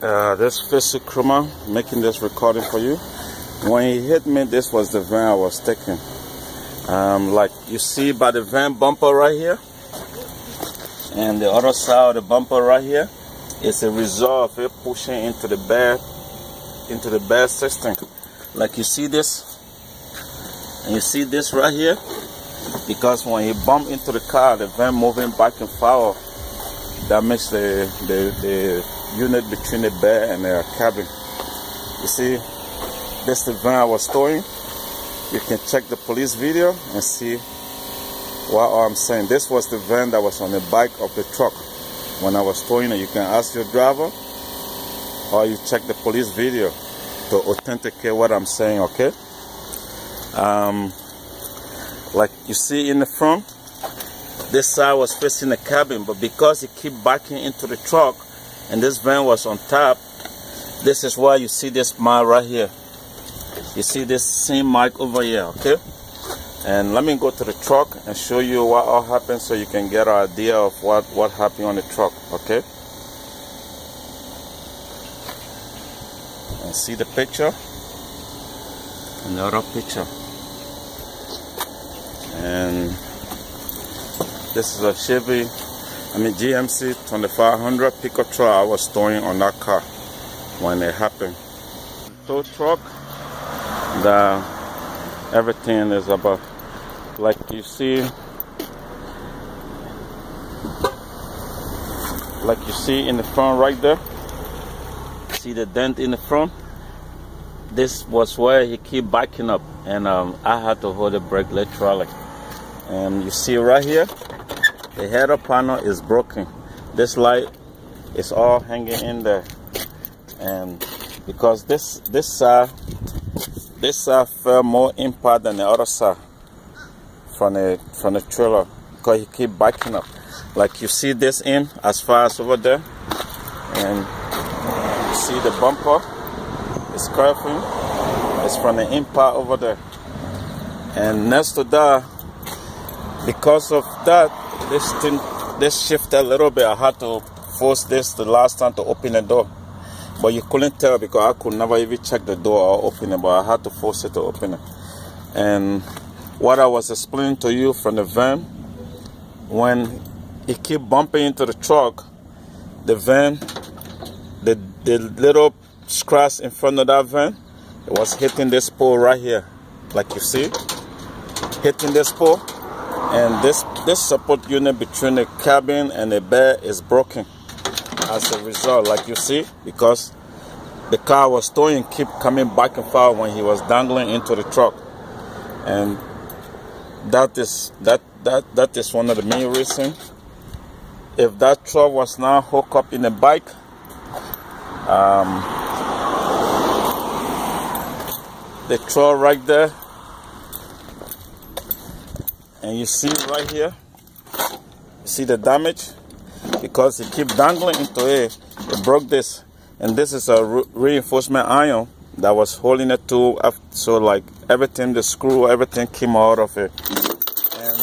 This Physue Chroma making this recording for you. When he hit me, this was the van I was taking. Like you see by the van bumper right here, and the other side of the bumper right here, it's a result of it pushing into the bed system. Like you see this, and you see this right here, because when he bumped into the car, the van moving back and forward, that makes the unit between the bed and the cabin. You see, this is the van I was towing. You can check the police video and see what I'm saying. This was the van that was on the back of the truck when I was towing it. You can ask your driver, or you check the police video to authenticate what I'm saying, okay? Like you see in the front, this side was facing the cabin, but because it keep backing into the truck and this van was on top, this is why you see this mark right here. You see this same mark over here, okay? And let me go to the truck and show you what all happened so you can get an idea of what happened on the truck, okay? And see the picture and the other picture. And this is a GMC 2500 pickup truck I was towing on that car when it happened. Tow truck, everything is about, like you see in the front right there. See the dent in the front? This was where he keep backing up, and I had to hold the brake literally. And you see right here, the header panel is broken. This light is all hanging in there, and because this side felt more impact than the other side from the trailer, because he keep backing up. Like you see this in as far as over there, and you see the bumper is curving. It's from the impact over there, and next to that, because of that, this shifted a little bit. I had to force this the last time to open the door, but you couldn't tell because I could never even check the door or open it, but I had to force it to open it. And what I was explaining to you from the van, when it kept bumping into the truck, the van, the little scratch in front of that van, it was hitting this pole right here, like you see, hitting this pole. And this support unit between the cabin and the bed is broken as a result, like you see, because the car was towing keep coming back and forth when he was dangling into the truck. And that is one of the main reasons. If that truck was now hooked up in the bike, the truck right there, and you see right here, you see the damage, because it keep dangling into it. It broke this, and this is a reinforcement iron that was holding it to, so like everything, the screw, everything came out of it. And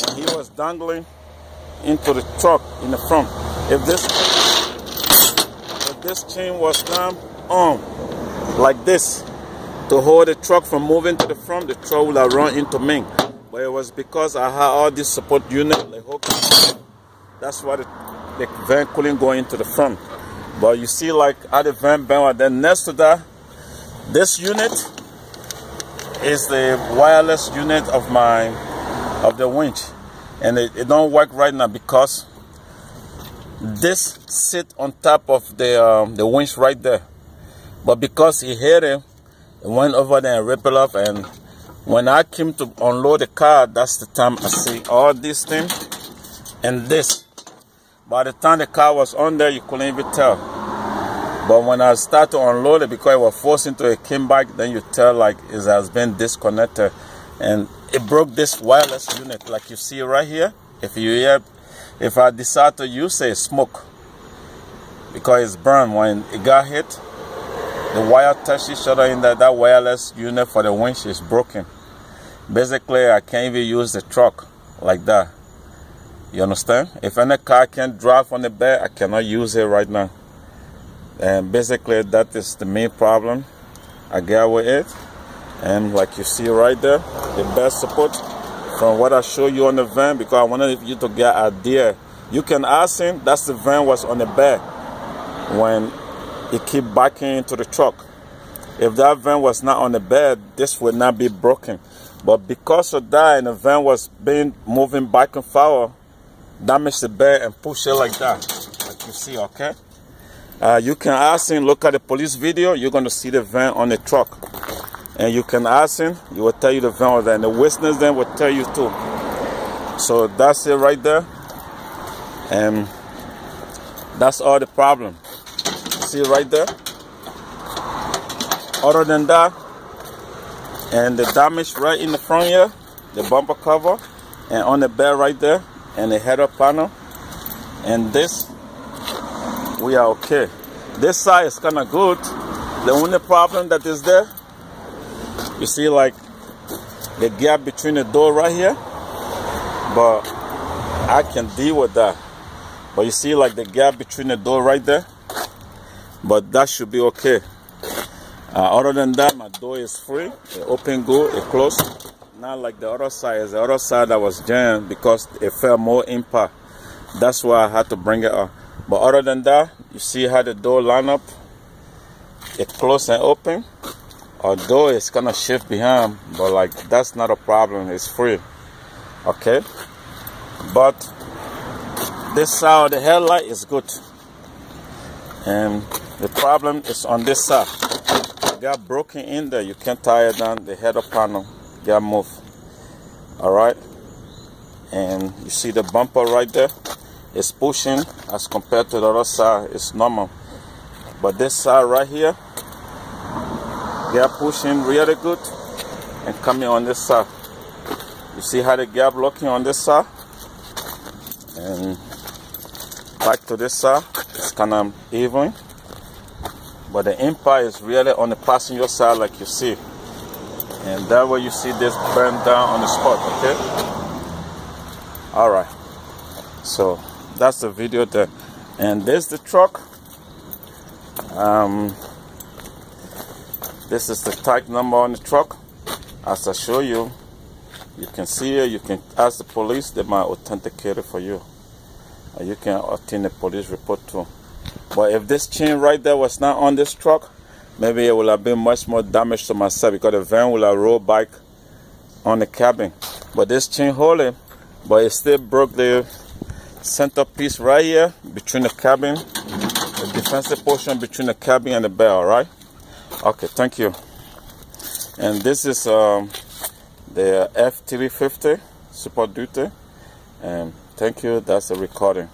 when he was dangling into the truck in the front, if this chain was now on like this to hold the truck from moving to the front, the truck would have run into me. But it was because I had all this support unit like hooked up. That's why the van couldn't go into the front. But you see, like at the van bend, then next to that, this unit is the wireless unit of the winch, and it don't work right now because this sit on top of the winch right there. But because he hit it, it went over there and ripped it off. And when I came to unload the car, that's the time I see all these things and this. By the time the car was on there, you couldn't even tell. But when I started to unload it, because it was forced into it, came back, then you tell like it has been disconnected. And it broke this wireless unit, like you see right here. If I decide to use it, smoke, because it's burned. When it got hit, the wire touched each other in that wireless unit for the winch is broken. Basically, I can't even use the truck like that. You understand? If any car can't drive on the bed, I cannot use it right now. And basically that is the main problem I got with it. And like you see right there, the bed support from what I showed you on the van, because I wanted you to get an idea. You can ask him, that's the van was on the bed when it keep backing into the truck. If that van was not on the bed, this would not be broken. But because of that, and the van was moving back and forward, damage the bed and push it like that, like you see, okay? You can ask him, look at the police video, you're going to see the van on the truck. And you can ask him, he will tell you the van was there, and the witness then will tell you too. So that's it right there. And that's all the problem. See right there? Other than that, and the damage right in the front here, the bumper cover, and on the bed right there, and the header panel, and this, we are okay. This side is kind of good. The only problem that is there, you see like the gap between the door right here, but I can deal with that. But you see like the gap between the door right there, but that should be okay. Other than that, my door is free. It open good, it closed. Not like the other side. The other side that was jammed because it felt more impact. That's why I had to bring it up. But other than that, you see how the door line up. It closed and open. Although it's gonna shift behind, but like that's not a problem. It's free. Okay. But this side of the headlight is good. And the problem is on this side. It got broken in there. You can't tie it down. The header panel got moved. Alright. And you see the bumper right there. It's pushing as compared to the other side. It's normal. But this side right here, gap pushing really good and coming on this side. You see how the gap looking on this side? And back to this side, it's kind of even. But the impact is really on the passenger side like you see. And that way you see this burn down on the spot, okay? Alright. So that's the video there. And there's the truck. This is the tag number on the truck. As I show you, you can see it. You can ask the police. They might authenticate it for you. You can obtain a police report too. But if this chain right there was not on this truck, maybe it would have been much more damage to myself because the van will have rolled back on the cabin. But this chain hold it, but it still broke the center piece right here between the cabin, the defensive portion between the cabin and the bed, alright? Okay, thank you. And this is the F350 Super Duty. And thank you, that's a recording.